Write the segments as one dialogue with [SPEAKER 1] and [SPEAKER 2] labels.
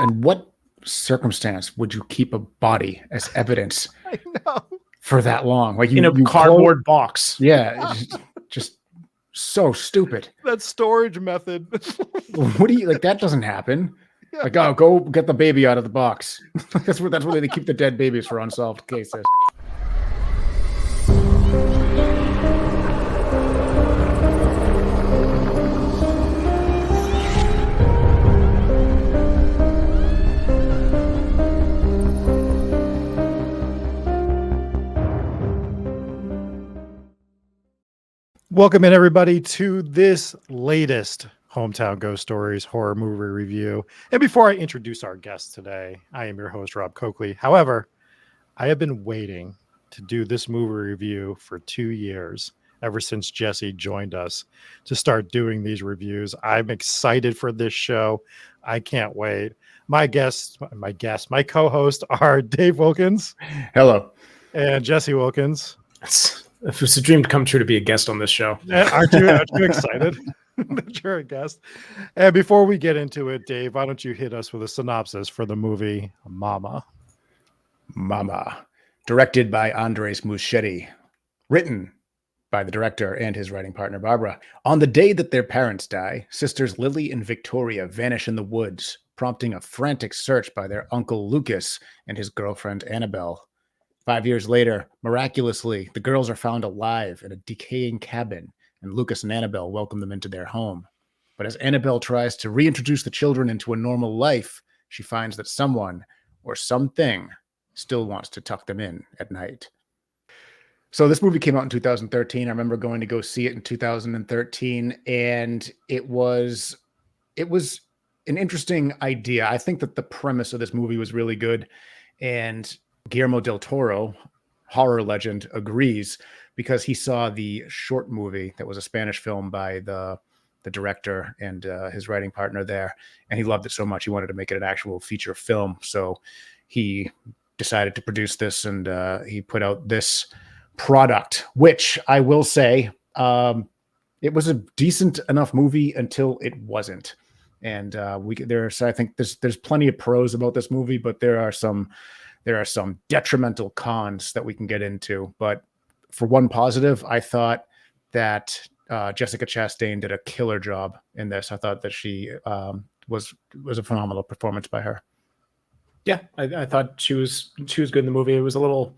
[SPEAKER 1] In what circumstance would you keep a body as evidence
[SPEAKER 2] I know.
[SPEAKER 1] for that long? Like
[SPEAKER 3] in a cardboard box.
[SPEAKER 1] Yeah, just so stupid.
[SPEAKER 2] That storage method.
[SPEAKER 1] What do you like? That doesn't happen.
[SPEAKER 2] Yeah.
[SPEAKER 1] Like, oh, go get the baby out of the box. That's where they keep the dead babies for unsolved cases.
[SPEAKER 2] Welcome in, everybody, to this latest Hometown Ghost Stories horror movie review. And before I introduce our guest today, I am your host, Rob Coakley. However, I have been waiting to do this movie review for 2 years, ever since Jesse joined us to start doing these reviews. I'm excited for this show. I can't wait. My co-host are Dave Wilkins.
[SPEAKER 1] Hello.
[SPEAKER 2] And Jesse Wilkins.
[SPEAKER 3] It was a dream to come true to be a guest on this show.
[SPEAKER 2] Aren't you excited that you're a guest? And before we get into it, Dave, why don't you hit us with a synopsis for the movie Mama?
[SPEAKER 1] Mama, directed by Andres Muschietti, written by the director and his writing partner, Barbara. On the day that their parents die, sisters Lily and Victoria vanish in the woods, prompting a frantic search by their uncle Lucas and his girlfriend Annabelle. 5 years later, miraculously, the girls are found alive in a decaying cabin, and Lucas and Annabelle welcome them into their home. But as Annabelle tries to reintroduce the children into a normal life, she finds that someone or something still wants to tuck them in at night. So this movie came out in 2013. I remember going to go see it in 2013, and it was an interesting idea. I think that the premise of this movie was really good, and Guillermo del Toro, horror legend, agrees because he saw the short movie that was a Spanish film by the director and his writing partner there, and he loved it so much he wanted to make it an actual feature film. So he decided to produce this, and he put out this product, which I will say it was a decent enough movie until it wasn't. And I think there's plenty of pros about this movie, but there are some detrimental cons that we can get into. But for one positive, I thought that Jessica Chastain did a killer job in this. I thought that she was a phenomenal performance by her.
[SPEAKER 3] Yeah, I thought she was good in the movie. It was a little,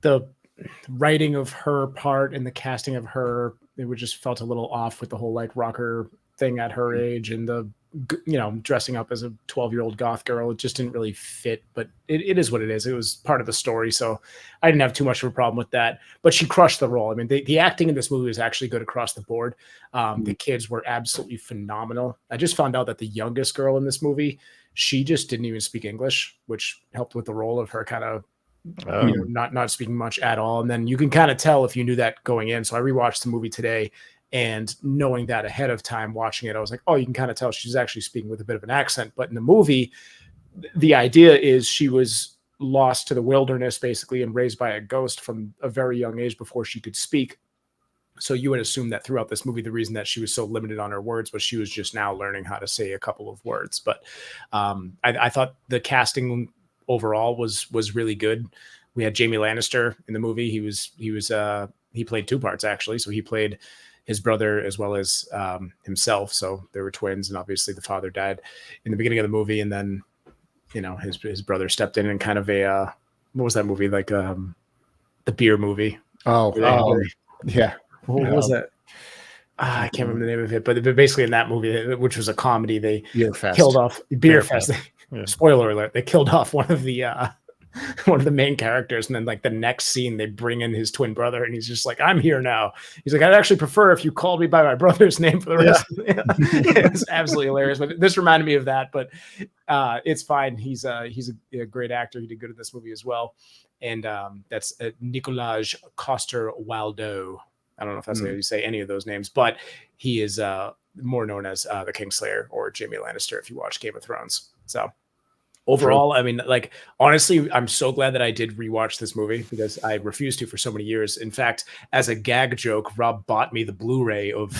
[SPEAKER 3] the writing of her part and the casting of her, it would just felt a little off with the whole like rocker thing at her age, and the, you know, dressing up as a 12-year-old goth girl. It just didn't really fit, but it is what it is. It was part of the story, so I didn't have too much of a problem with that. But she crushed the role. I mean, the acting in this movie was actually good across the board. The kids were absolutely phenomenal. I just found out that the youngest girl in this movie, she just didn't even speak English, which helped with the role of her kind of not speaking much at all. And then you can kind of tell if you knew that going in. So I rewatched the movie today, and knowing that ahead of time, watching it, I was like, oh, you can kind of tell she's actually speaking with a bit of an accent. But in the movie, the idea is she was lost to the wilderness, basically, and raised by a ghost from a very young age before she could speak. So you would assume that throughout this movie, the reason that she was so limited on her words was she was just now learning how to say a couple of words. But I thought the casting overall was really good. We had Jaime Lannister in the movie. He played two parts, actually. So he played his brother as well as himself. So they were twins, and obviously the father died in the beginning of the movie, and then, you know, his brother stepped in kind of a what was that movie, like the beer movie?
[SPEAKER 1] Yeah.
[SPEAKER 3] What was that? I can't remember the name of it, but basically in that movie, which was a comedy, they killed off Beer Fest. Yeah. Spoiler alert: they killed off one of the main characters, and then like the next scene they bring in his twin brother, and he's just like, I'm here now. He's like, I'd actually prefer if you called me by my brother's name for the rest of the It was absolutely hilarious. But this reminded me of that, but it's fine. He's a great actor. He did good in this movie as well. And that's Nicolas Coster-Waldau. I don't know if that's how you say any of those names, but he is more known as the Kingslayer or Jaime Lannister if you watch Game of Thrones. So overall, I mean, like, honestly, I'm so glad that I did rewatch this movie because I refused to for so many years. In fact, as a gag joke, Rob bought me the Blu-ray of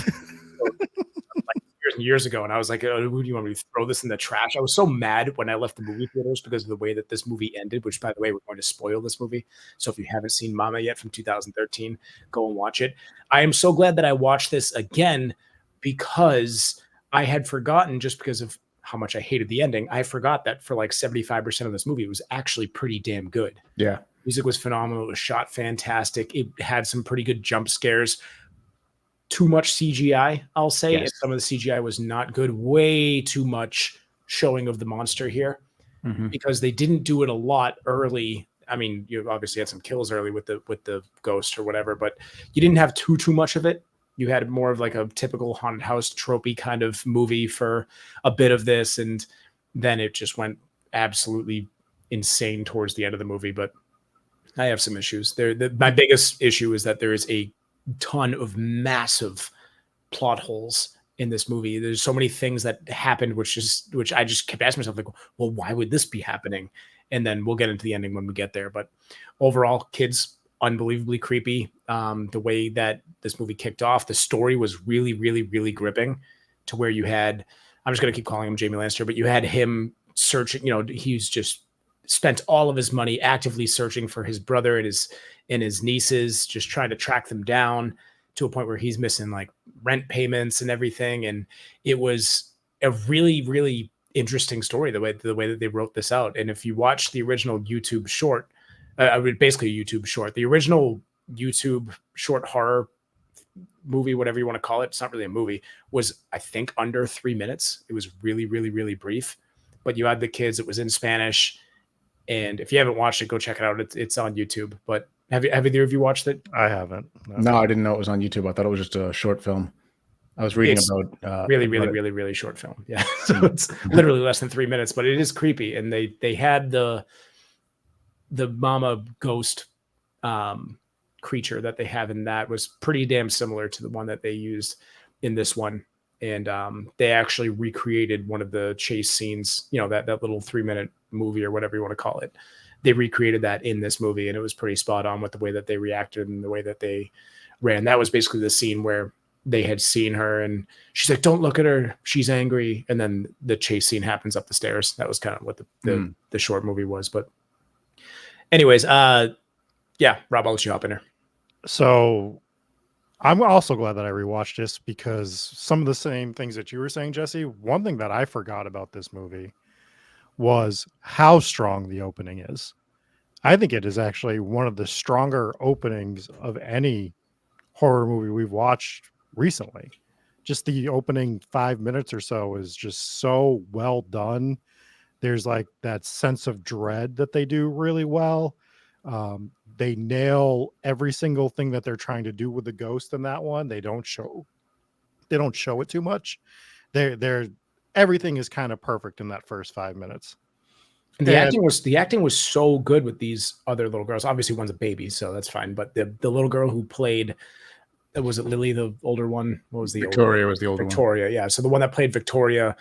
[SPEAKER 3] like years years ago, and I was like, oh, who do you want me to throw this in the trash? I was so mad when I left the movie theaters because of the way that this movie ended, which, by the way, we're going to spoil this movie. So if you haven't seen Mama yet from 2013, go and watch it. I am so glad that I watched this again because I had forgotten, just because of how much I hated the ending, I forgot that for like 75% of this movie, it was actually pretty damn good.
[SPEAKER 1] Yeah.
[SPEAKER 3] Music was phenomenal. It was shot fantastic. It had some pretty good jump scares. Too much CGI, I'll say.
[SPEAKER 1] Yes.
[SPEAKER 3] Some of the CGI was not good. Way too much showing of the monster here because they didn't do it a lot early. I mean, you obviously had some kills early with the ghost or whatever, but you didn't have too much of it. You had more of like a typical haunted house tropey kind of movie for a bit of this, and then it just went absolutely insane towards the end of the movie. But I have some issues there. My biggest issue is that there is a ton of massive plot holes in this movie. There's so many things that happened, which I just kept asking myself, like, well, why would this be happening? And then we'll get into the ending when we get there. But overall, kids, unbelievably creepy. The way that this movie kicked off, the story was really, really, really gripping, to where you had, I'm just going to keep calling him Jaime Lannister, but you had him searching, he's just spent all of his money actively searching for his brother and his nieces, just trying to track them down, to a point where he's missing like rent payments and everything. And it was a really, really interesting story, the way that they wrote this out. And if you watch the original YouTube short, basically a YouTube short, the original YouTube short horror movie, whatever you want to call it, it's not really a movie, was, I think, under 3 minutes. It was really, really, really brief. But you had the kids, it was in Spanish. And if you haven't watched it, go check it out. It's on YouTube. But have either of you watched it?
[SPEAKER 2] I haven't.
[SPEAKER 1] No, I didn't know it was on YouTube. I thought it was just a short film. I was reading about
[SPEAKER 3] really, really, really, really short film. Yeah. So it's literally less than 3 minutes, but it is creepy. And they had the mama ghost creature that they have in that was pretty damn similar to the one that they used in this one. And they actually recreated one of the chase scenes, that little 3 minute movie or whatever you want to call it. They recreated that in this movie, and it was pretty spot on with the way that they reacted and the way that they ran. That was basically the scene where they had seen her and she's like, "Don't look at her, she's angry." And then the chase scene happens up the stairs. That was kind of what the short movie was. But anyways, yeah, Rob, I'll let you hop in here.
[SPEAKER 2] So I'm also glad that I rewatched this, because some of the same things that you were saying, Jesse, one thing that I forgot about this movie was how strong the opening is. I think it is actually one of the stronger openings of any horror movie we've watched recently. Just the opening 5 minutes or so is just so well done. There's like that sense of dread that they do really well. They nail every single thing that they're trying to do with the ghost in that one. They don't show it too much. They're everything is kind of perfect in that first 5 minutes.
[SPEAKER 3] And the acting was so good with these other little girls. Obviously, one's a baby, so that's fine. But the little girl who played, was it Lily, the older one? What was the
[SPEAKER 1] Victoria? Was the older one?
[SPEAKER 3] Victoria, yeah. So the one that played Victoria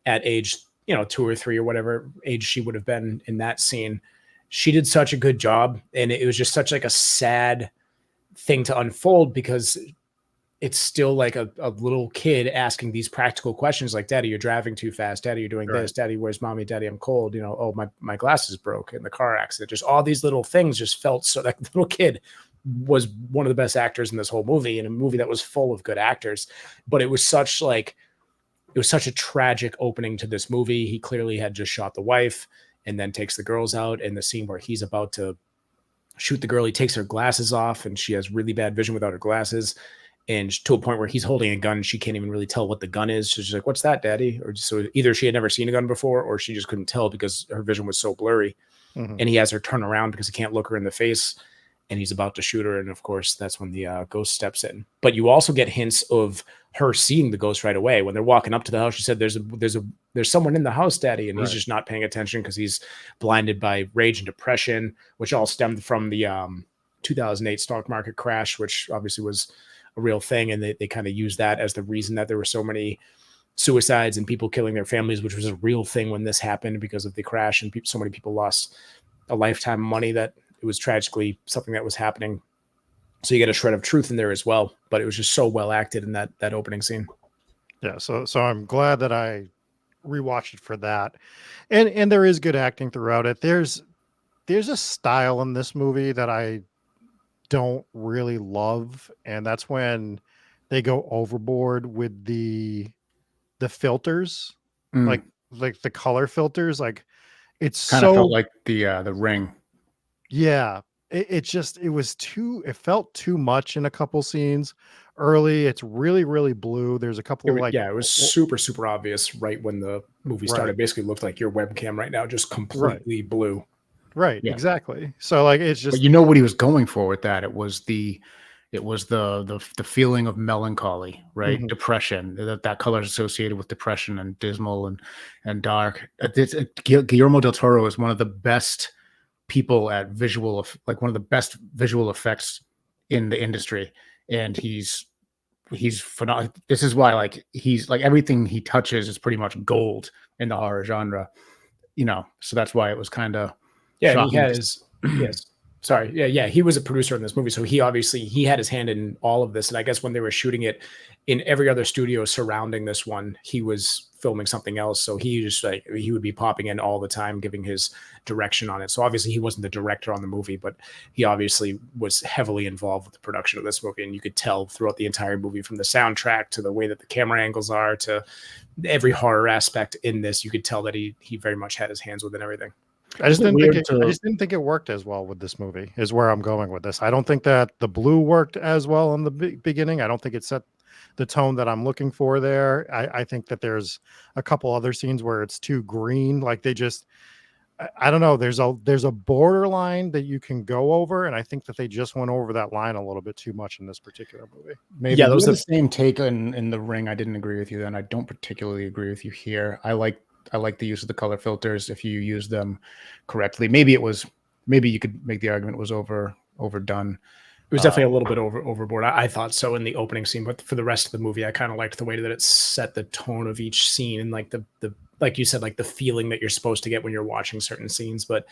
[SPEAKER 3] at age 2 or 3 or whatever age she would have been in that scene, she did such a good job. And it was just such like a sad thing to unfold, because it's still like a little kid asking these practical questions like, "Daddy, you're driving too fast. Daddy, you're doing this. Daddy, where's mommy? Daddy, I'm cold. Oh, my glasses broke in the car accident." Just all these little things just felt so. That little kid was one of the best actors in this whole movie, in a movie that was full of good actors. But it was such a tragic opening to this movie. He clearly had just shot the wife and then takes the girls out. And the scene where he's about to shoot the girl, he takes her glasses off and she has really bad vision without her glasses. And to a point where he's holding a gun, she can't even really tell what the gun is. So she's like, "What's that, Daddy?" Or so either she had never seen a gun before, or she just couldn't tell because her vision was so blurry. And he has her turn around because he can't look her in the face, and he's about to shoot her. And of course, that's when the ghost steps in. But you also get hints of her seeing the ghost right away. When they're walking up to the house, she said, there's someone in the house, Daddy. And he's just not paying attention because he's blinded by rage and depression, which all stemmed from the 2008 stock market crash, which obviously was a real thing. And they kind of used that as the reason that there were so many suicides and people killing their families, which was a real thing when this happened because of the crash. And so many people lost a lifetime of money, that it was tragically something that was happening. So you get a shred of truth in there as well, but it was just so well acted in that opening scene.
[SPEAKER 2] Yeah, so I'm glad that I rewatched it for that. And there is good acting throughout it. There's a style in this movie that I don't really love, and that's when they go overboard with the filters, like
[SPEAKER 1] Mm,
[SPEAKER 2] like the color filters. Like it's
[SPEAKER 1] kind of felt
[SPEAKER 2] so
[SPEAKER 1] like the Ring.
[SPEAKER 2] yeah. It was too it felt too much in a couple scenes early. It's really, really blue. There's a couple of like
[SPEAKER 3] Yeah, it was super, super obvious right when the movie
[SPEAKER 2] right,
[SPEAKER 3] started. Basically looked like your webcam right now, just
[SPEAKER 2] right,
[SPEAKER 3] completely blue.
[SPEAKER 2] right,
[SPEAKER 1] Yeah,
[SPEAKER 2] exactly. So like it's
[SPEAKER 1] but
[SPEAKER 2] just
[SPEAKER 1] you know what he was going for with that? It was the feeling of melancholy, right?
[SPEAKER 2] mhm.
[SPEAKER 1] Depression. That color is associated with depression and dismal and dark. Guillermo del Toro is one of the best people at like one of the best visual effects in the industry, and he's phenomenal. This is why like he's like everything he touches is pretty much gold in the horror genre, so that's why it was kind of
[SPEAKER 3] Yeah, and he
[SPEAKER 1] shocking
[SPEAKER 3] had his yes. Sorry. Yeah, he was a producer in this movie, so he had his hand in all of this. And I guess when they were shooting it in every other studio surrounding this one, he was filming something else. So he would be popping in all the time, giving his direction on it. So obviously he wasn't the director on the movie, but he obviously was heavily involved with the production of this movie. And you could tell throughout the entire movie, from the soundtrack to the way that the camera angles are to every horror aspect in this, you could tell that he very much had his hands within everything.
[SPEAKER 1] Isn't it weird
[SPEAKER 2] I
[SPEAKER 1] to
[SPEAKER 2] just didn't think it worked as well with this movie. Is where I'm going with this. I don't think that the blue worked as well in the beginning. I don't think it set the tone that I'm looking for there. I think that there's a couple other scenes where it's too green. Like they just, I don't know. There's a borderline that you can go over, and I think that they just went over that line a little bit too much in this particular movie.
[SPEAKER 1] maybe
[SPEAKER 3] Yeah,
[SPEAKER 1] you
[SPEAKER 3] those
[SPEAKER 1] have
[SPEAKER 3] are
[SPEAKER 1] the same take in the Ring. I didn't agree with you then. I don't particularly agree with you here. I like the use of the color filters if you use them correctly. Maybe you could make the argument it was overdone.
[SPEAKER 3] it was
[SPEAKER 1] Uh,
[SPEAKER 3] definitely a little bit overboard. I thought so in the opening scene, but for the rest of the movie, I kind of liked the way that it set the tone of each scene and like the like you said, like the feeling that you're supposed to get when you're watching certain scenes. But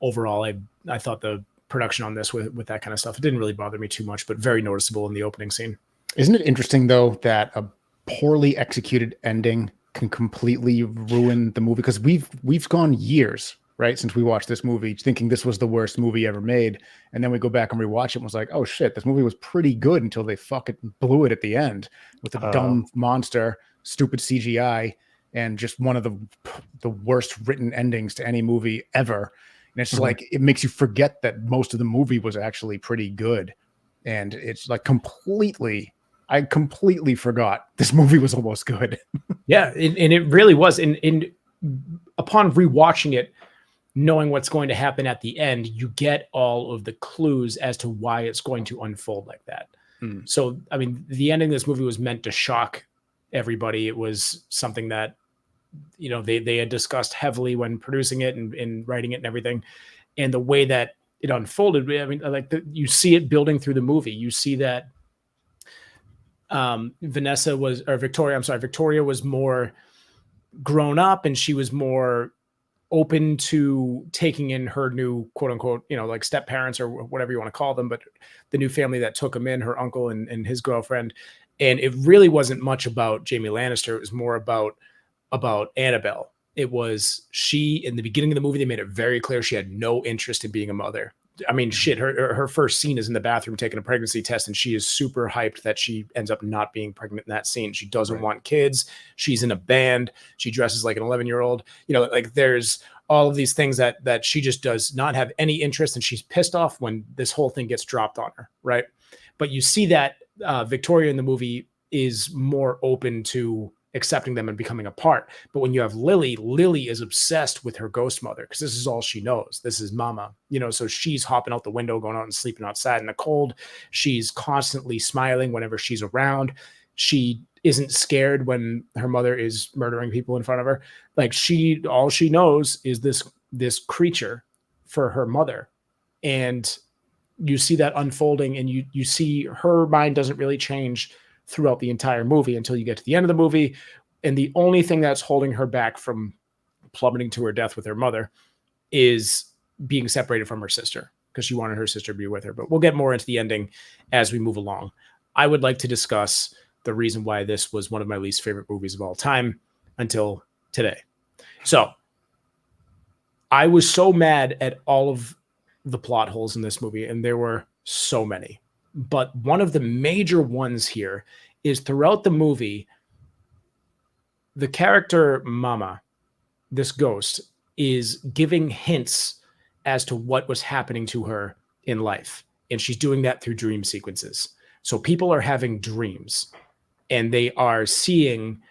[SPEAKER 3] overall, I thought the production on this with that kind of stuff, it didn't really bother me too much, but very noticeable in the opening scene.
[SPEAKER 1] Isn't it interesting though that a poorly executed ending can completely ruin the movie? Because we've gone years, right, since we watched this movie, thinking this was the worst movie ever made, and then we go back and rewatch it and was like, oh shit, this movie was pretty good until they fucking blew it at the end with a dumb monster, stupid CGI, and just one of the worst written endings to any movie ever. And it's just like it makes you forget that most of the movie was actually pretty good, and it's like I completely forgot this movie was almost good.
[SPEAKER 3] Yeah, and it really was. And upon rewatching it, knowing what's going to happen at the end, you get all of the clues as to why it's going to unfold like that.
[SPEAKER 1] Mm.
[SPEAKER 3] So, I mean, the ending of this movie was meant to shock everybody. It was something that, they had discussed heavily when producing it and writing it and everything. And the way that it unfolded, I mean, you see it building through the movie. You see that Victoria was more grown up and she was more open to taking in her new quote unquote, like step parents or whatever you want to call them, but the new family that took him in, her uncle and his girlfriend. And it really wasn't much about Jaime Lannister. It was more about Annabelle. It was she in the beginning of the movie, they made it very clear she had no interest in being a mother. I mean, shit, her first scene is in the bathroom taking a pregnancy test, and she is super hyped that she ends up not being pregnant in that scene. She doesn't want kids. She's in a band. She dresses like an 11-year-old. Like there's all of these things that she just does not have any interest, and she's pissed off when this whole thing gets dropped on her, right? But you see that Victoria in the movie is more open to accepting them and becoming a part. But when you have Lily is obsessed with her ghost mother because this is all she knows. This is mama, so she's hopping out the window, going out and sleeping outside in the cold. She's constantly smiling whenever she's around. She isn't scared when her mother is murdering people in front of her. Like all she knows is this creature for her mother. And you see that unfolding, and you see her mind doesn't really change throughout the entire movie until you get to the end of the movie. And the only thing that's holding her back from plummeting to her death with her mother is being separated from her sister because she wanted her sister to be with her. But we'll get more into the ending as we move along. I would like to discuss the reason why this was one of my least favorite movies of all time until today. So I was so mad at all of the plot holes in this movie, and there were so many. But one of the major ones here is throughout the movie, the character Mama, this ghost, is giving hints as to what was happening to her in life. And she's doing that through dream sequences. So people are having dreams and they are seeing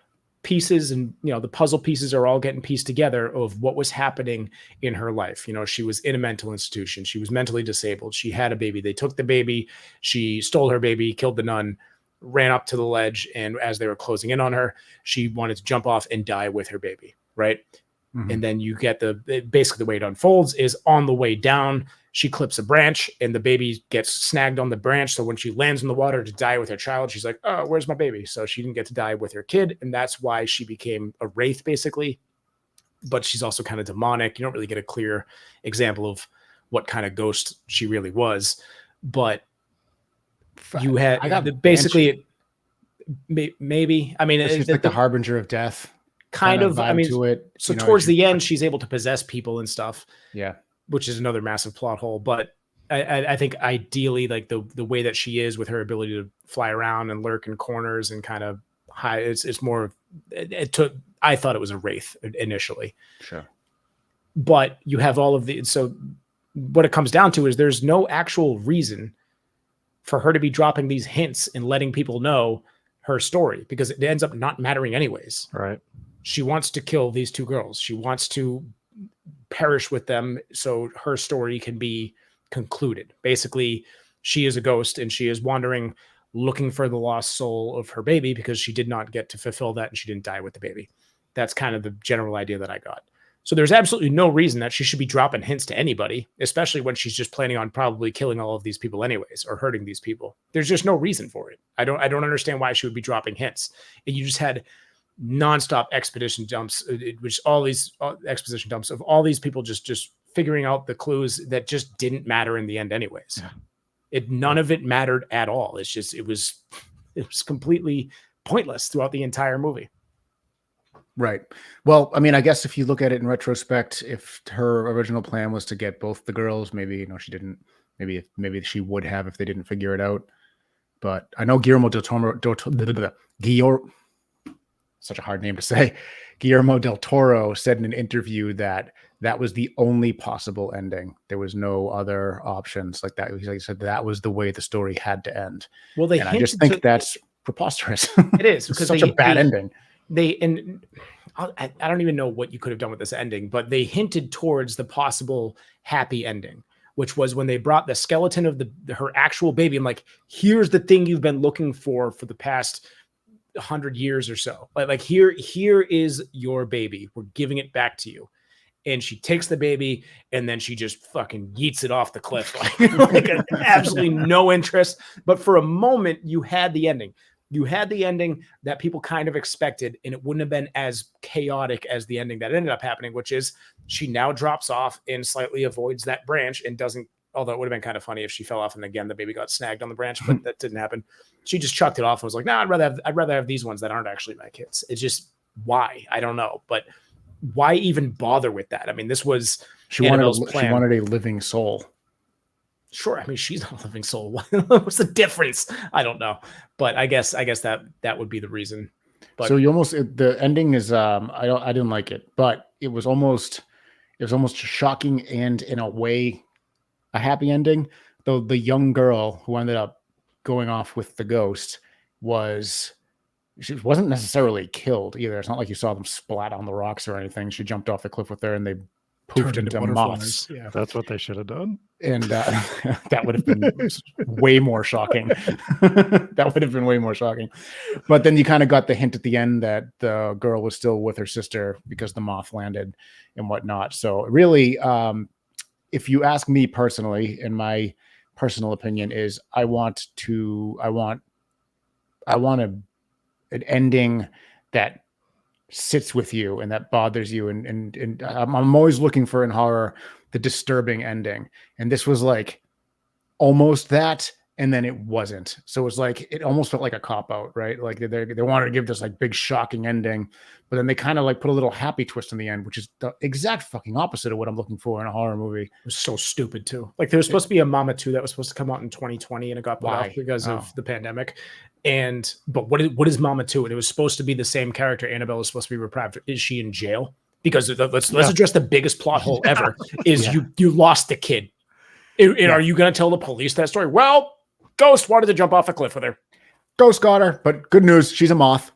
[SPEAKER 3] pieces, and the puzzle pieces are all getting pieced together of what was happening in her life. She was in a mental institution. She was mentally disabled. She had a baby. They took the baby. She stole her baby, killed the nun, ran up to the ledge. And as they were closing in on her, she wanted to jump off and die with her baby. Right. Mm-hmm. And then you get basically the way it unfolds is on the way down, she clips a branch and the baby gets snagged on the branch. So when she lands in the water to die with her child, she's like, oh, where's my baby? So she didn't get to die with her kid. And that's why she became a wraith, basically. But she's also kind of demonic. You don't really get a clear example of what kind of ghost she really was. But you had basically, maybe. I mean,
[SPEAKER 1] it's like the harbinger of death.
[SPEAKER 3] Kind of, I mean,
[SPEAKER 1] to it.
[SPEAKER 3] So towards the end, she's able to possess people and stuff.
[SPEAKER 1] Yeah.
[SPEAKER 3] Which is another massive plot hole. But I think ideally, like the way that she is with her ability to fly around and lurk in corners and kind of hide, it's more, I thought it was a wraith initially.
[SPEAKER 1] Sure.
[SPEAKER 3] But you have all of so what it comes down to is there's no actual reason for her to be dropping these hints and letting people know her story, because it ends up not mattering anyways.
[SPEAKER 2] Right.
[SPEAKER 3] She wants to kill these two girls. She wants to perish with them so her story can be concluded. Basically, she is a ghost and she is wandering, looking for the lost soul of her baby because she did not get to fulfill that and she didn't die with the baby. That's kind of the general idea that I got. So there's absolutely no reason that she should be dropping hints to anybody, especially when she's just planning on probably killing all of these people anyways, or hurting these people. There's just no reason for it. I don't understand why she would be dropping hints. And you just had nonstop exposition dumps, which all these exposition dumps of all these people just figuring out the clues that just didn't matter in the end anyways. Yeah. None of it mattered at all. It's just, it was completely pointless throughout the entire movie.
[SPEAKER 1] Right. Well, I mean, I guess if you look at it in retrospect, if her original plan was to get both the girls, maybe, she didn't, maybe she would have if they didn't figure it out. But I know Guillermo del Toro, such a hard name to say. Guillermo del Toro said in an interview that was the only possible ending. There was no other options like that. He said that was the way the story had to end.
[SPEAKER 3] Well,
[SPEAKER 1] I just think that's preposterous.
[SPEAKER 3] It is because
[SPEAKER 1] such a bad ending.
[SPEAKER 3] I don't even know what you could have done with this ending, but they hinted towards the possible happy ending, which was when they brought the skeleton of her actual baby. I'm like, here's the thing you've been looking for the past 100 years or so. Like here is your baby. We're giving it back to you. And she takes the baby and then she just fucking yeets it off the cliff. Like absolutely no interest. But for a moment, you had the ending. You had the ending that people kind of expected, and it wouldn't have been as chaotic as the ending that ended up happening, which is she now drops off and slightly avoids that branch and doesn't, although it would have been kind of funny if she fell off and again the baby got snagged on the branch, but that didn't happen. She just chucked it off and was like, I'd rather have these ones that aren't actually my kids. It's just, why? I don't know. But why even bother with that? I mean, this was Annabelle's plan.
[SPEAKER 1] She wanted a living soul.
[SPEAKER 3] Sure. I mean, she's not a living soul. What's the difference? I don't know. But I guess that would be the reason. But
[SPEAKER 1] so the ending is I didn't like it, but it was almost shocking and in a way a happy ending. Though the young girl who ended up going off with the ghost she wasn't necessarily killed either. It's not like you saw them splat on the rocks or anything. She jumped off the cliff with her and they poofed into moths.
[SPEAKER 2] Yeah, that's what they should have done.
[SPEAKER 1] And that would have been way more shocking. That would have been way more shocking. But then you kind of got the hint at the end that the girl was still with her sister because the moth landed and whatnot. So really, if you ask me personally, and my personal opinion is, I want an ending that sits with you and that bothers you, and I'm always looking for in horror the disturbing ending, and this was like almost that, and then it wasn't. So it was like, it almost felt like a cop out, right? Like they wanted to give this like big shocking ending, but then they kind of like put a little happy twist in the end, which is the exact fucking opposite of what I'm looking for in a horror movie.
[SPEAKER 3] It was so stupid too. Like there was supposed to be a Mama 2 that was supposed to come out in 2020 and it got put off because of the pandemic. But what is Mama 2? And it was supposed to be the same character. Annabelle is supposed to be reprieved. Is she in jail? Because let's address the biggest plot hole ever is you lost the kid. And are you going to tell the police that story? Well, Ghost wanted to jump off a cliff with her.
[SPEAKER 1] Ghost got her, but good news, she's a moth.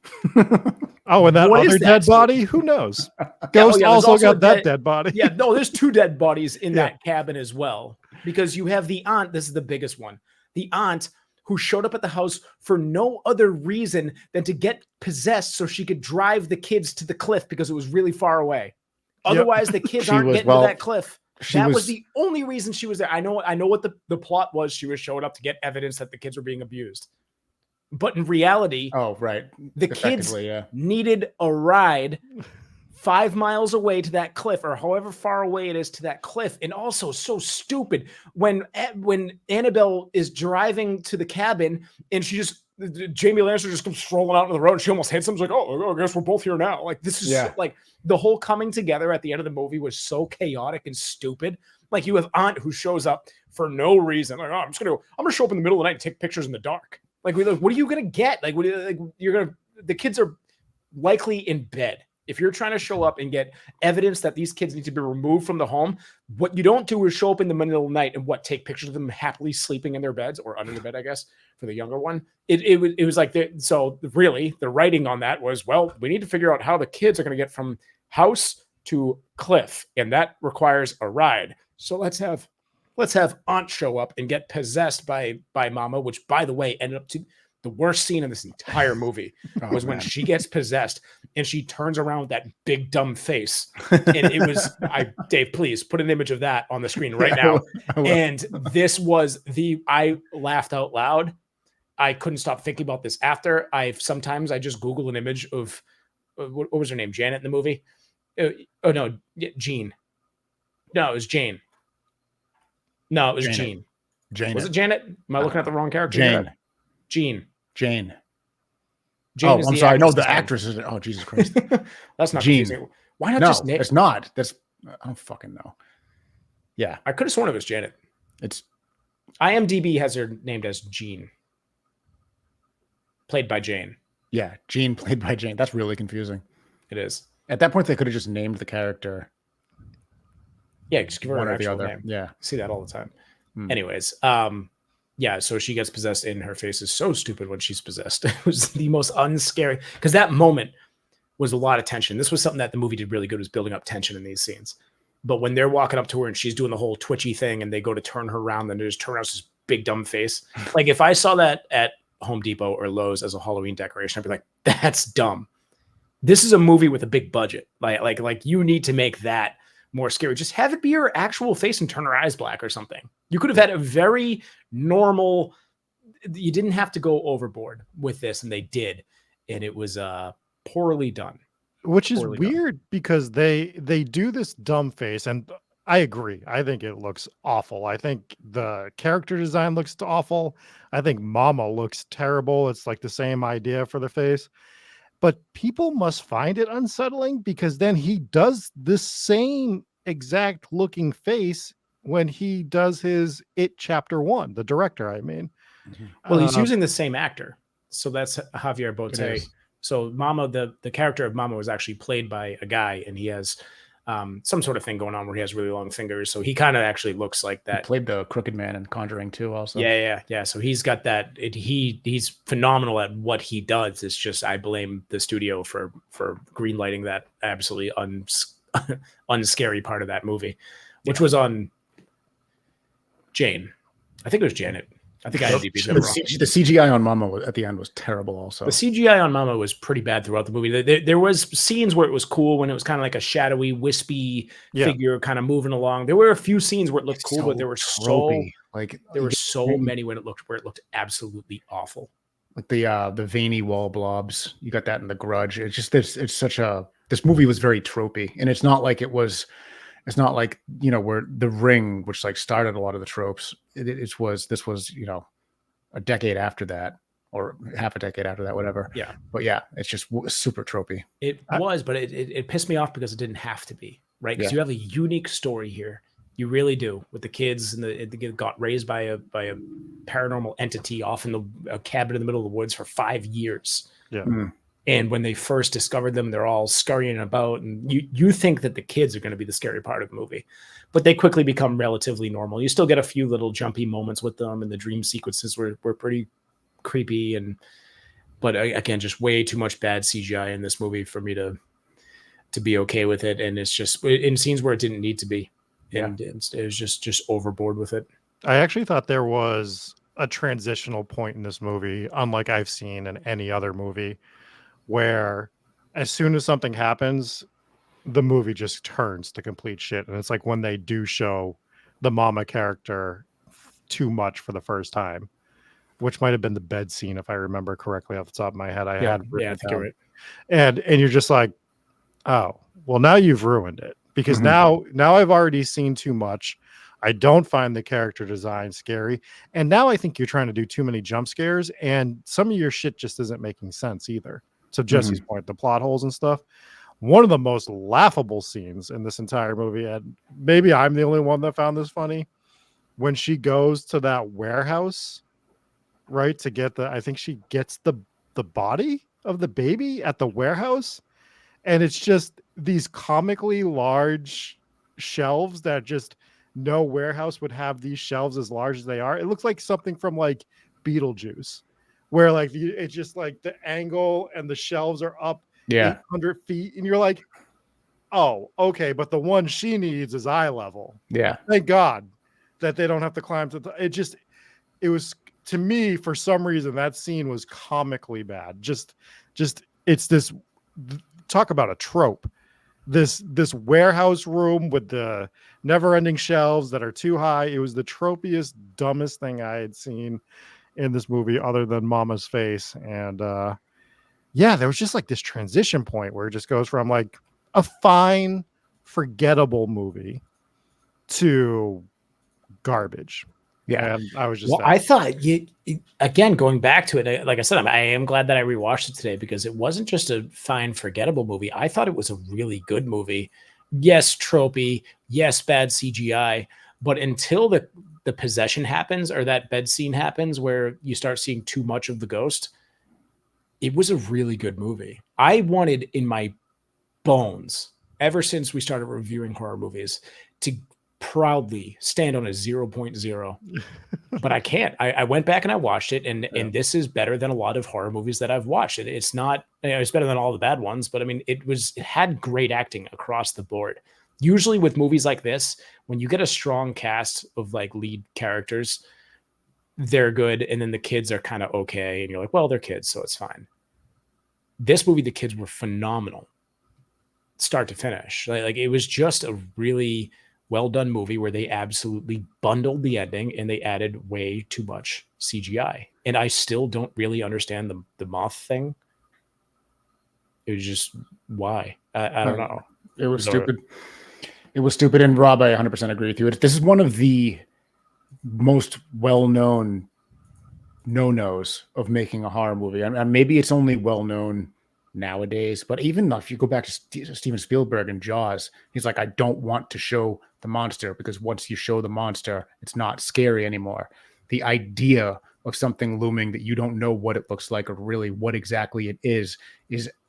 [SPEAKER 2] Oh, and that other dead body? Who knows? Ghost also got that dead body.
[SPEAKER 3] Yeah, no, there's 2 dead bodies in that cabin as well. Because you have the aunt, this is the biggest one. The aunt who showed up at the house for no other reason than to get possessed so she could drive the kids to the cliff because it was really far away. Otherwise, the kids aren't getting to that cliff. That was the only reason she was there. I know what the plot was. She was showing up to get evidence that the kids were being abused. But in reality, the kids needed a ride 5 miles away to that cliff, or however far away it is to that cliff. And also so stupid when Annabelle is driving to the cabin and Jamie Lannister just comes strolling out on the road and she almost hits him. She's like, oh, I guess we're both here now. Like this is like the whole coming together at the end of the movie was so chaotic and stupid. Like you have Aunt who shows up for no reason. Like, I'm gonna show up in the middle of the night and take pictures in the dark. Like, what are you gonna get? Like, the kids are likely in bed. If you're trying to show up and get evidence that these kids need to be removed from the home, what you don't do is show up in the middle of the night and take pictures of them happily sleeping in their beds or under the bed, I guess, for the younger one. It was like, so really the writing on that was, well, we need to figure out how the kids are going to get from house to cliff. And that requires a ride. So let's have Aunt show up and get possessed by Mama, which by the way, ended up to the worst scene in this entire movie was when she gets possessed and she turns around with that big dumb face. And it was, Dave, please put an image of that on the screen right now. And this was I laughed out loud. I couldn't stop thinking about this after. Sometimes I just Google an image of, what was her name? Janet in the movie? Oh no, Jean. No, it was Jane. No, it was Jean.
[SPEAKER 1] Jane.
[SPEAKER 3] Was it Janet? Am I looking at the wrong character?
[SPEAKER 1] Jane.
[SPEAKER 3] Jane.
[SPEAKER 1] Oh, I'm sorry. No, the actress is. Oh, Jesus Christ.
[SPEAKER 3] That's not
[SPEAKER 1] Jean.
[SPEAKER 3] confusing. Why not just name?
[SPEAKER 1] It's not. I don't fucking know. Yeah.
[SPEAKER 3] I could have sworn it was Janet.
[SPEAKER 1] It's
[SPEAKER 3] IMDb has her named as Jean. Played by Jane.
[SPEAKER 1] Yeah, Jean played by Jane. That's really confusing.
[SPEAKER 3] It is.
[SPEAKER 1] At that point, they could have just named the character.
[SPEAKER 3] Yeah, just give her
[SPEAKER 1] one
[SPEAKER 3] an
[SPEAKER 1] or the
[SPEAKER 3] actual
[SPEAKER 1] other.
[SPEAKER 3] name.
[SPEAKER 1] Yeah.
[SPEAKER 3] See that all the time. Anyways, yeah, so she gets possessed and her face is so stupid when she's possessed. It was the most unscary, because that moment was a lot of tension. This was something that the movie did really good, was building up tension in these scenes. But when they're walking up to her and she's doing the whole twitchy thing and they go to turn her around, then they just turn around this big dumb face. Like if I saw that at Home Depot or Lowe's as a Halloween decoration, I'd be like, that's dumb. This is a movie with a big budget. Like you need to make that more scary. Just have it be her actual face and turn her eyes black or something. You could have had a very normal, you didn't have to go overboard with this, and they did. And it was poorly done.
[SPEAKER 2] Which is weird because they do this dumb face, and I agree. I think it looks awful. I think the character design looks awful. I think Mama looks terrible. It's like the same idea for the face. But people must find it unsettling because then he does the same exact looking face when he does his It Chapter 1, the director, I mean.
[SPEAKER 3] Well, he's using the same actor. So that's Javier Botet. So Mama, the character of Mama was actually played by a guy, and he has some sort of thing going on where he has really long fingers. So he kind of actually looks like that.
[SPEAKER 1] He played the Crooked Man in Conjuring 2 also.
[SPEAKER 3] Yeah. So he's got that. He's phenomenal at what he does. It's just I blame the studio for greenlighting that absolutely unscary part of that movie, which was on Jane. I think it was Janet. I think IMDb's got it wrong.
[SPEAKER 1] The CGI on Mama at the end was terrible also.
[SPEAKER 3] The CGI on Mama was pretty bad throughout the movie. There was scenes where it was cool when it was kind of like a shadowy, wispy figure kind of moving along. There were a few scenes where it looked cool, but there were so many when it looked absolutely awful.
[SPEAKER 1] Like the veiny wall blobs. You got that in The Grudge. It's just this movie was very tropey, and it's not like where The Ring, which like started a lot of the tropes. This was a decade after that, or half a decade after that, whatever.
[SPEAKER 3] Yeah.
[SPEAKER 1] But yeah, it's just super tropey.
[SPEAKER 3] It was, but it pissed me off because it didn't have to be, right? Because
[SPEAKER 1] Yeah.
[SPEAKER 3] you have a unique story here. You really do, with the kids and the got raised by a paranormal entity off in a cabin in the middle of the woods for 5 years.
[SPEAKER 2] Yeah.
[SPEAKER 3] And when they first discovered them, they're all scurrying about, and you think that the kids are going to be the scary part of the movie, but they quickly become relatively normal. You still get a few little jumpy moments with them, and the dream sequences were pretty creepy, but again, just way too much bad CGI in this movie for me to be okay with it. And it's just in scenes where it didn't need to be, and it was just overboard with it.
[SPEAKER 2] I actually thought there was a transitional point in this movie, unlike I've seen in any other movie, where as soon as something happens, the movie just turns to complete shit. And it's like when they do show the mama character too much for the first time, which might have been the bed scene, if I remember correctly off the top of my head. I think you're right. And you're just like, oh, well, now you've ruined it, because now I've already seen too much. I don't find the character design scary. And now I think you're trying to do too many jump scares, and some of your shit just isn't making sense either. So Jesse's point, the plot holes and stuff. One of the most laughable scenes in this entire movie, and maybe I'm the only one that found this funny, when she goes to that warehouse, right, to get I think she gets the body of the baby at the warehouse, and it's just these comically large shelves that just no warehouse would have these shelves as large as they are. It looks like something from like Beetlejuice, where like it's just like the angle and the shelves are up 800 feet, and you're like, oh, okay, but the one she needs is eye level.
[SPEAKER 1] Yeah,
[SPEAKER 2] thank God that they don't have to climb to it was, to me, for some reason, that scene was comically bad. Just it's this, talk about a trope. This warehouse room with the never-ending shelves that are too high. It was the tropiest, dumbest thing I had seen in this movie, other than Mama's face. And there was just like this transition point where it just goes from like a fine, forgettable movie to garbage.
[SPEAKER 1] Yeah.
[SPEAKER 2] And I was just,
[SPEAKER 3] I thought again, going back to it, like I said, I am glad that I rewatched it today, because it wasn't just a fine, forgettable movie. I thought it was a really good movie. Yes, tropey. Yes, bad CGI. But until the possession happens, or that bed scene happens where you start seeing too much of the ghost, it was a really good movie. I wanted in my bones, ever since we started reviewing horror movies, to proudly stand on a 0.0, but I can't. I went back and I watched it, and this is better than a lot of horror movies that I've watched. It's not, it's better than all the bad ones, but I mean, it had great acting across the board. Usually with movies like this, when you get a strong cast of like lead characters, they're good, and then the kids are kind of okay, and you're like, well, they're kids, so it's fine. This movie, the kids were phenomenal, start to finish. Like it was just a really well done movie where they absolutely bundled the ending, and they added way too much CGI. And I still don't really understand the moth thing. It was just, why? I don't know.
[SPEAKER 1] It was stupid. It was stupid. And Rob, I 100% agree with you. This is one of the most well-known no-nos of making a horror movie. And maybe it's only well-known nowadays, but even if you go back to Steven Spielberg and Jaws, he's like, I don't want to show the monster, because once you show the monster, it's not scary anymore. The idea of something looming that you don't know what it looks like or really what exactly it is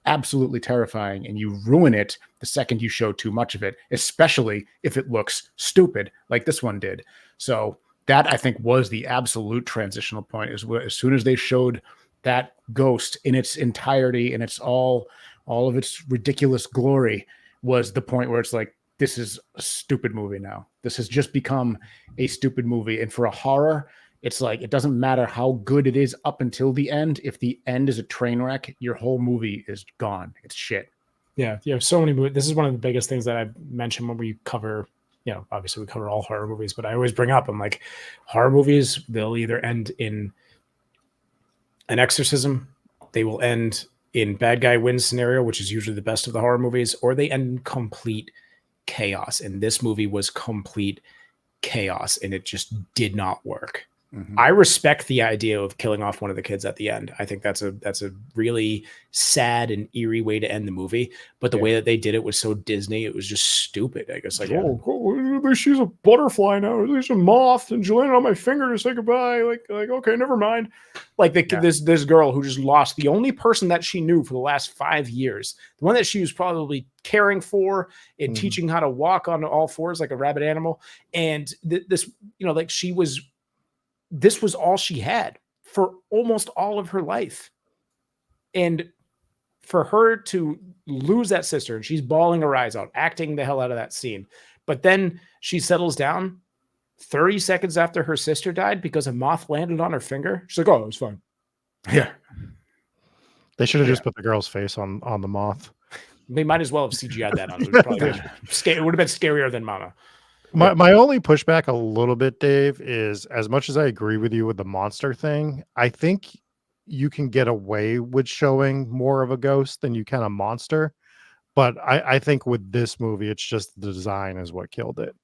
[SPEAKER 1] absolutely terrifying, and you ruin it the second you show too much of it, especially if it looks stupid like this one did. So that, I think, was the absolute transitional point, is where, as soon as they showed that ghost in its entirety and it's all of its ridiculous glory, was the point where it's like, this is a stupid movie now. This has just become a stupid movie. And for a horror, it's like, it doesn't matter how good it is up until the end. If the end is a train wreck, your whole movie is gone. It's shit.
[SPEAKER 3] Yeah. You have so many movies. This is one of the biggest things that I mentioned when we cover, obviously we cover all horror movies, but I always bring up, I'm like, horror movies, they'll either end in an exorcism, they will end in bad guy wins scenario, which is usually the best of the horror movies, or they end in complete chaos. And this movie was complete chaos, and it just did not work. I respect the idea of killing off one of the kids at the end. I think that's a really sad and eerie way to end the movie. But the way that they did it was so Disney. It was just stupid. I guess she's a butterfly now. There's a moth, and she landed on my finger to say goodbye. Like okay, never mind. Like this girl who just lost the only person that she knew for the last 5 years, the one that she was probably caring for and teaching how to walk on all fours like a rabid animal, and this, like this was all she had for almost all of her life. And for her to lose that sister, and she's bawling her eyes out, acting the hell out of that scene. But then she settles down 30 seconds after her sister died because a moth landed on her finger. She's like, oh, it was fine.
[SPEAKER 1] Yeah.
[SPEAKER 2] They should have just put the girl's face on the moth.
[SPEAKER 3] They might as well have CGI'd that on. It would have been scarier than Mama.
[SPEAKER 2] My only pushback a little bit, Dave, is as much as I agree with you with the monster thing, I think you can get away with showing more of a ghost than you can a monster. But I think with this movie, it's just the design is what killed it.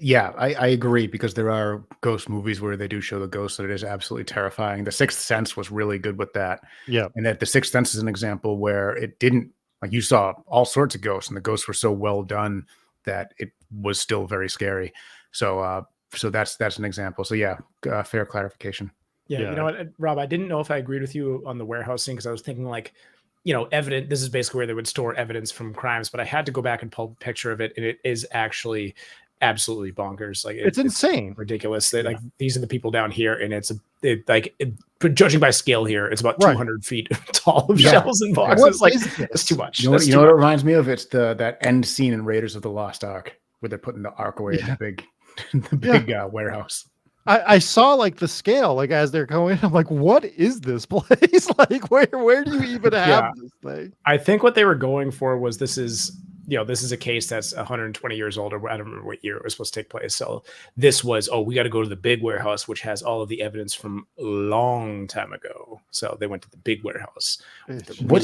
[SPEAKER 1] Yeah, I agree, because there are ghost movies where they do show the ghost, and it is absolutely terrifying. The Sixth Sense was really good with that.
[SPEAKER 2] Yeah.
[SPEAKER 1] And that The Sixth Sense is an example where it didn't, like, you saw all sorts of ghosts, and the ghosts were so well done that it was still very scary. So that's an example. So yeah, fair clarification.
[SPEAKER 3] Yeah, you know what, Rob, I didn't know if I agreed with you on the warehouse scene, because I was thinking like, evidence. This is basically where they would store evidence from crimes, but I had to go back and pull a picture of it, and it is actually absolutely bonkers. Like
[SPEAKER 2] it's insane,
[SPEAKER 3] ridiculous. They like, these are the people down here, and judging by scale here, it's about 200 feet tall of shells and boxes. Like, it's too much.
[SPEAKER 1] You know what it reminds me of? It's that end scene in Raiders of the Lost Ark where they're putting the Ark away at the big warehouse.
[SPEAKER 2] I saw like the scale, like as they're going, I'm like, what is this place? Like, where do you even have this thing?
[SPEAKER 3] I think what they were going for was this is a case that's 120 years old, or I don't remember what year it was supposed to take place. So this was, we got to go to the big warehouse, which has all of the evidence from a long time ago. So they went to the big warehouse.
[SPEAKER 1] What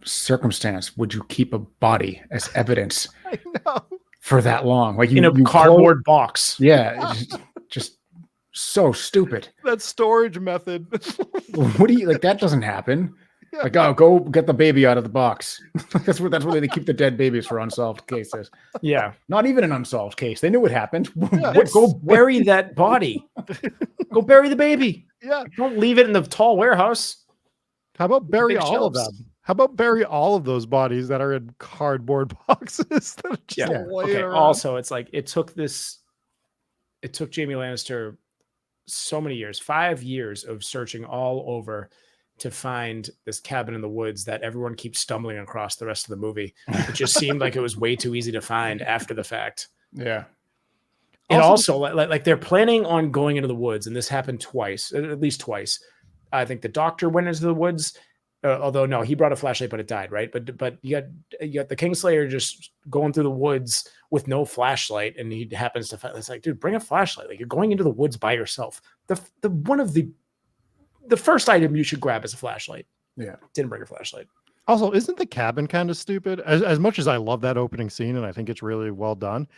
[SPEAKER 1] circumstance would you keep a body as evidence?
[SPEAKER 2] I know.
[SPEAKER 1] For that long, like
[SPEAKER 3] in a cardboard box.
[SPEAKER 1] Yeah, just so stupid.
[SPEAKER 2] That storage method.
[SPEAKER 1] What do you like? That doesn't happen. Yeah. Like, go get the baby out of the box. that's where they keep the dead babies for unsolved cases.
[SPEAKER 3] Yeah,
[SPEAKER 1] not even an unsolved case. They knew what happened.
[SPEAKER 3] Go bury that body. Go bury the baby.
[SPEAKER 2] Yeah,
[SPEAKER 3] don't leave it in the tall warehouse.
[SPEAKER 2] How about bury all of them? How about bury all of those bodies that are in cardboard boxes?
[SPEAKER 3] Okay. Also, it's like it took Jaime Lannister so many years, 5 years of searching all over to find this cabin in the woods that everyone keeps stumbling across the rest of the movie. It just seemed like it was way too easy to find after the fact.
[SPEAKER 1] Yeah.
[SPEAKER 3] And also like they're planning on going into the woods, and this happened twice, at least twice. I think the doctor went into the woods. Although no, he brought a flashlight, but it died, right? But you got the Kingslayer just going through the woods with no flashlight, and he happens to find. It's like, dude, bring a flashlight. Like, you're going into the woods by yourself. The first item you should grab is a flashlight.
[SPEAKER 1] Yeah,
[SPEAKER 3] didn't bring a flashlight.
[SPEAKER 2] Also, isn't the cabin kind of stupid? As much as I love that opening scene, and I think it's really well done,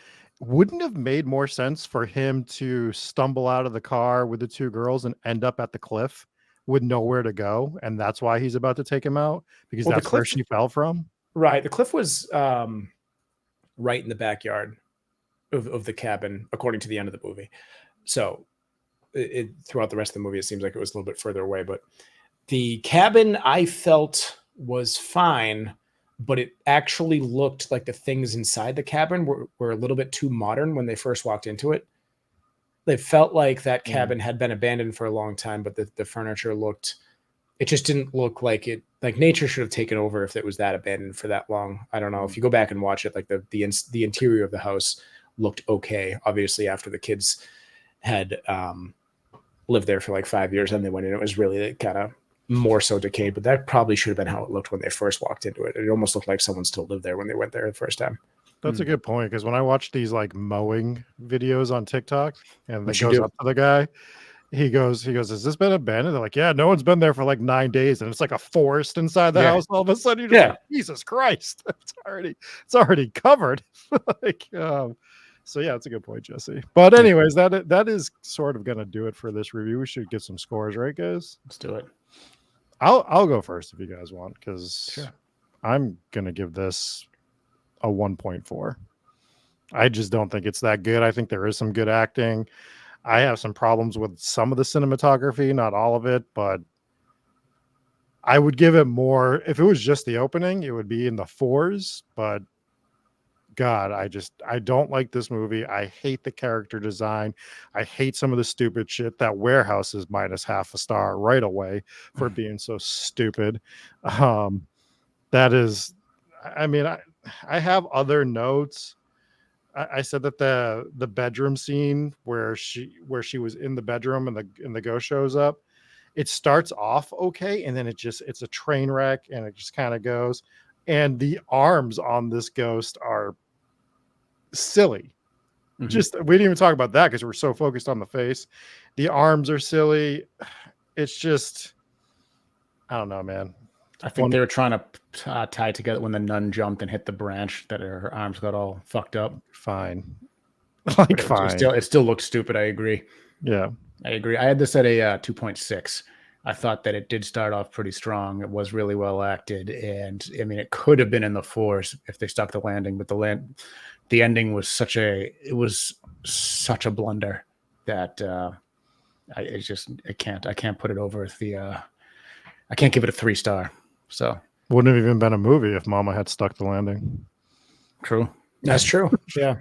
[SPEAKER 2] wouldn't it have made more sense for him to stumble out of the car with the two girls and end up at the cliff with nowhere to go, and that's why he's about to take him out, because that's where she fell from?
[SPEAKER 3] Right. The cliff was right in the backyard of the cabin, according to the end of the movie. So throughout the rest of the movie, it seems like it was a little bit further away, but the cabin I felt was fine, but it actually looked like the things inside the cabin were a little bit too modern when they first walked into it. They felt like that cabin had been abandoned for a long time, but the furniture it just didn't look like it. Like, nature should have taken over if it was that abandoned for that long. I don't know. If you go back and watch it, like the interior of the house looked okay. Obviously, after the kids had lived there for like 5 years, and they went in, it was really kind of more so decayed. But that probably should have been how it looked when they first walked into it. It almost looked like someone still lived there when they went there the first time.
[SPEAKER 2] That's a good point, because when I watch these like mowing videos on TikTok, and it goes up to the guy, he goes, has this been abandoned? They're like, yeah, no one's been there for like 9 days, and it's like a forest inside the house. All of a sudden, you're just like, Jesus Christ, it's already covered. So yeah, it's a good point, Jesse. But anyways, that is sort of gonna do it for this review. We should get some scores, right, guys?
[SPEAKER 3] Let's do it.
[SPEAKER 2] I'll go first if you guys want, because
[SPEAKER 3] Sure.
[SPEAKER 2] I'm gonna give this a 1.4. I just don't think it's that good. I think there is some good acting. I have some problems with some of the cinematography, not all of it, but I would give it more. If it was just the opening, it would be in the 4s, but God, I don't like this movie. I hate the character design. I hate some of the stupid shit. That warehouse is minus half a star right away for being so stupid. That is, I mean, I have other notes. I said that the bedroom scene where she was in the bedroom and the ghost shows up, it starts off okay, and then it's a train wreck, and it just kind of goes. And the arms on this ghost are silly.
[SPEAKER 3] Mhm.
[SPEAKER 2] Just we didn't even talk about that because we're so focused on the face. The arms are silly. It's just, I don't know, man.
[SPEAKER 1] I think they were trying to tie together when the nun jumped and hit the branch that her arms got all fucked up.
[SPEAKER 2] Fine.
[SPEAKER 1] But
[SPEAKER 2] Fine.
[SPEAKER 1] It still looked stupid. I agree.
[SPEAKER 2] Yeah.
[SPEAKER 1] I agree. I had this at a 2.6. I thought that it did start off pretty strong. It was really well acted. And I mean, it could have been in the 4s if they stuck the landing, but the ending was such a blunder that I can't put it over I can't give it a 3-star. So
[SPEAKER 2] Wouldn't have even been a movie if Mama had stuck the landing.
[SPEAKER 1] true.
[SPEAKER 3] That's true. Yeah.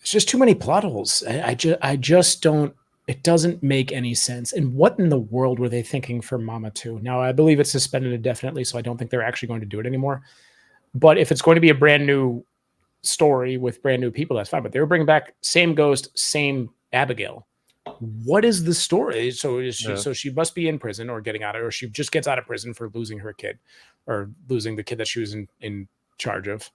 [SPEAKER 3] It's just too many plot holes. I just don't, it doesn't make any sense. And what in the world were they thinking for Mama 2? Now, I believe it's suspended indefinitely, so I don't think they're actually going to do it anymore. But if it's going to be a brand new story with brand new people, that's fine. But they were bringing back same ghost, same Abigail. What is the story? So she must be in prison or getting out of, or she just gets out of prison for losing her kid or losing the kid that she was in charge of.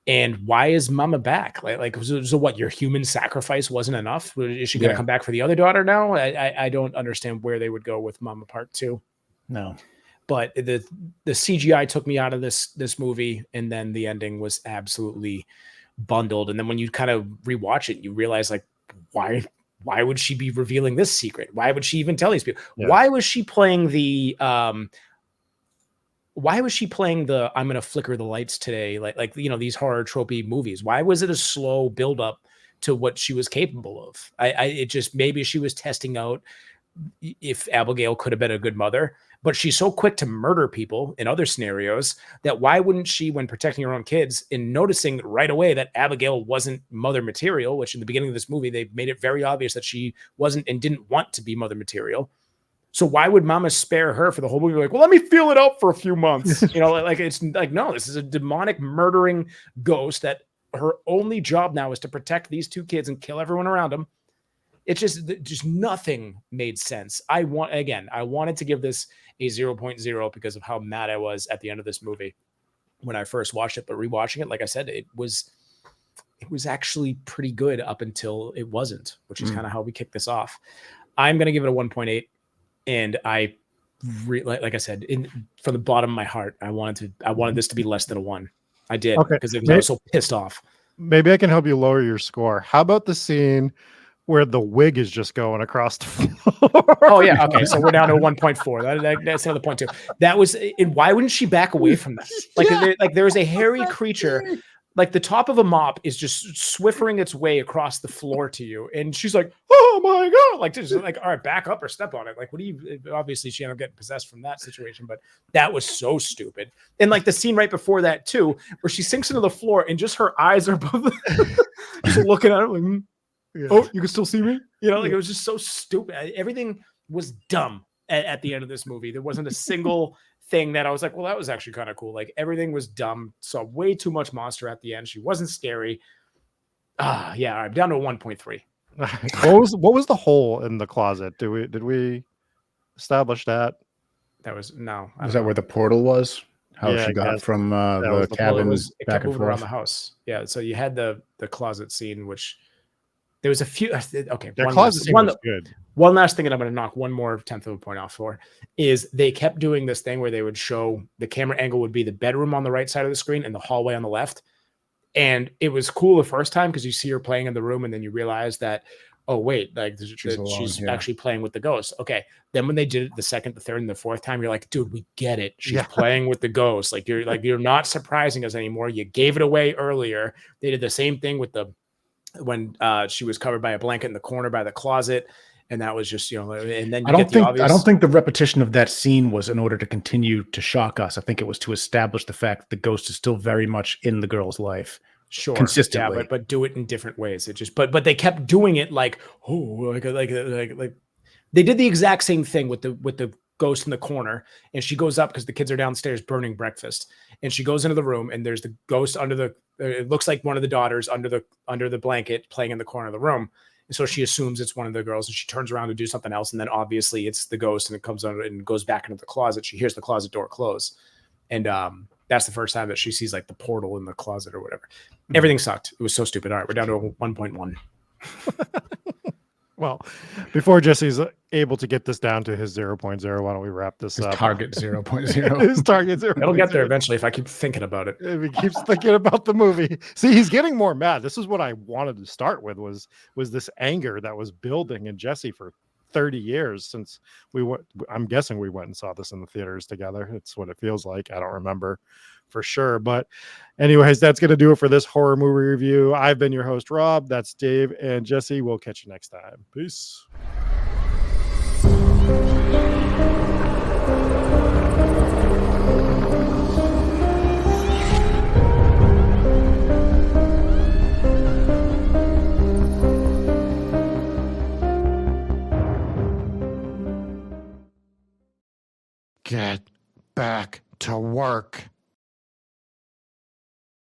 [SPEAKER 3] And why is Mama back? So what? Your human sacrifice wasn't enough? Is she going to come back for the other daughter now? I don't understand where they would go with Mama Part 2.
[SPEAKER 1] No,
[SPEAKER 3] but the CGI took me out of this movie, and then the ending was absolutely bundled. And then when you kind of rewatch it, you realize like why would she be revealing this secret? Why would she even tell these people? Yeah. Why was she playing the I'm going to flicker the lights today? Like, you know, these horror tropey movies. Why was it a slow build up to what she was capable of? It just, maybe she was testing out if Abigail could have been a good mother, but she's so quick to murder people in other scenarios that why wouldn't she, when protecting her own kids, in noticing right away that Abigail wasn't mother material, which in the beginning of this movie, they made it very obvious that she wasn't and didn't want to be mother material. So why would Mama spare her for the whole movie? Like, well, let me feel it out for a few months. You know, like it's like, no, this is a demonic murdering ghost that her only job now is to protect these two kids and kill everyone around them. It's just nothing made sense. I wanted to give this a 0.0 because of how mad I was at the end of this movie when I first watched it. But rewatching it, like I said, it was actually pretty good up until it wasn't, which is kind of how we kicked this off. I'm going to give it a 1.8. And I, like I said, from the bottom of my heart, I wanted this to be less than a 1. I did, because I was so pissed off.
[SPEAKER 2] Maybe I can help you lower your score. How about the scene where the wig is just going across the floor?
[SPEAKER 3] Oh yeah, okay. So we're down to a 1.4. That's another point too. That was, and why wouldn't she back away from that? Like there was a hairy creature. Like the top of a mop is just swiffering its way across the floor to you. And she's like, oh my God. Like, just like, all right, back up or step on it. Like, obviously she ended up getting possessed from that situation, but that was so stupid. And like the scene right before that too, where she sinks into the floor and just her eyes are above just looking at her like, oh, you can still see me? You know, like it was just so stupid. Everything was dumb at the end of this movie. There wasn't a single thing that I was like, well, that was actually kind of cool. Like everything was dumb. Saw way too much monster at the end. She wasn't scary. Yeah, I'm down to a 1.3.
[SPEAKER 2] What was the hole in the closet? Did we establish that?
[SPEAKER 3] That was no.
[SPEAKER 1] Was that where the portal was? How she got from the cabin back and forth
[SPEAKER 3] around the house. Yeah. So you had the closet scene, which there was a few. Okay.
[SPEAKER 2] Closet scene was good.
[SPEAKER 3] One last thing that I'm going to knock one more 1/10 of a point off for is they kept doing this thing where they would show the camera angle would be the bedroom on the right side of the screen and the hallway on the left. And it was cool the first time because you see her playing in the room, and then you realize that, oh wait, like she's
[SPEAKER 1] yeah.
[SPEAKER 3] actually playing with the ghost. Okay. Then when they did it the second, the third, and the fourth time, you're like, dude, we get it. She's
[SPEAKER 2] Yeah.
[SPEAKER 3] playing with the ghost. Like you're not surprising us anymore. You gave it away earlier. They did the same thing with when she was covered by a blanket in the corner by the closet. And that was just, and then
[SPEAKER 1] I don't think the repetition of that scene was in order to continue to shock us. I think it was to establish the fact that the ghost is still very much in the girl's life.
[SPEAKER 3] Sure.
[SPEAKER 1] Consistently.
[SPEAKER 3] Yeah, but do it in different ways. It just, but they kept doing it like they did the exact same thing with the ghost in the corner, and she goes up because the kids are downstairs burning breakfast, and she goes into the room, and there's the ghost under it looks like one of the daughters under the blanket playing in the corner of the room. And so she assumes it's one of the girls, and she turns around to do something else, and then obviously it's the ghost, and it comes under and goes back into the closet. She hears the closet door close, and that's the first time that she sees like the portal in the closet or whatever. Everything sucked. It was so stupid. All right, we're down to a 1.1.
[SPEAKER 2] Well, before Jesse's able to get this down to his 0.0, why don't we wrap this up?
[SPEAKER 1] Target 0.0.
[SPEAKER 2] His target 0.
[SPEAKER 3] It'll get there eventually if I keep thinking about it.
[SPEAKER 2] If he keeps thinking about the movie. See, he's getting more mad. This is what I wanted to start with was this anger that was building in Jesse for 30 years since we went. I'm guessing we went and saw this in the theaters together. It's what it feels like. I don't remember for sure. But anyways, that's going to do it for this horror movie review. I've been your host, Rob. That's Dave and Jesse. We'll catch you next time. Peace. Get back to work.